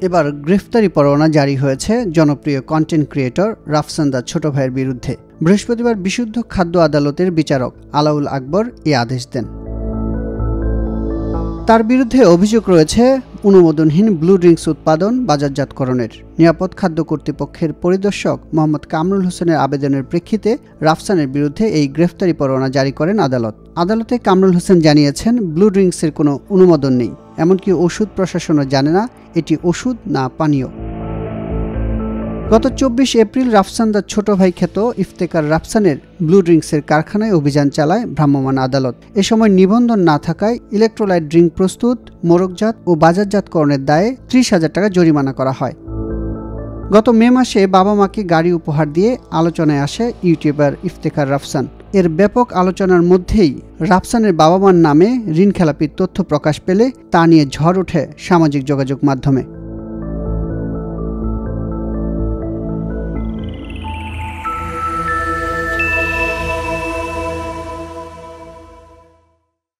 এবার গ্রেফতারি পরোয়ানা জারি হয়েছে জনপ্রিয় কন্টেন্ট ক্রিয়েটর রাফসানদার ছোট ভাইয়ের বিরুদ্ধে। বৃহস্পতিবার বিশুদ্ধ খাদ্য আদালতের বিচারক আলাউল আকবর এই আদেশ দেন। তার বিরুদ্ধে অভিযোগ রয়েছে অনুমোদনহীন ব্লু ড্রিঙ্কস উৎপাদন বাজারজাতকরণের। নিরাপদ খাদ্য কর্তৃপক্ষের পরিদর্শক মোহাম্মদ কামরুল হোসেনের আবেদনের প্রেক্ষিতে রাফসানের বিরুদ্ধে এই গ্রেফতারি পরোয়ানা জারি করেন আদালত। আদালতে কামরুল হোসেন জানিয়েছেন, ব্লু ড্রিঙ্কসের কোনো অনুমোদন নেই, এমনকি ওষুধ প্রশাসনও জানে না এটি ওষুধ না পানীয়। গত 24 এপ্রিল রাফসানদার ছোট ভাই খ্যাত ইফতেখার রাফসানের ব্লু ড্রিঙ্কসের কারখানায় অভিযান চালায় ভ্রাম্যমাণ আদালত। এ সময় নিবন্ধন না থাকায় ইলেকট্রোলাইট ড্রিঙ্ক প্রস্তুত, মোড়কজাত ও বাজারজাতকরণের দায়ে 30,000 টাকা জরিমানা করা হয়। গত মে মাসে বাবা মাকে গাড়ি উপহার দিয়ে আলোচনায় আসে ইউটিউবার ইফতেখার রাফসান। এর ব্যাপক আলোচনার মধ্যেই রাফসানের বাবা মার নামে ঋণখেলাপির তথ্য প্রকাশ পেলে তা নিয়ে ঝড় ওঠে সামাজিক যোগাযোগ মাধ্যমে।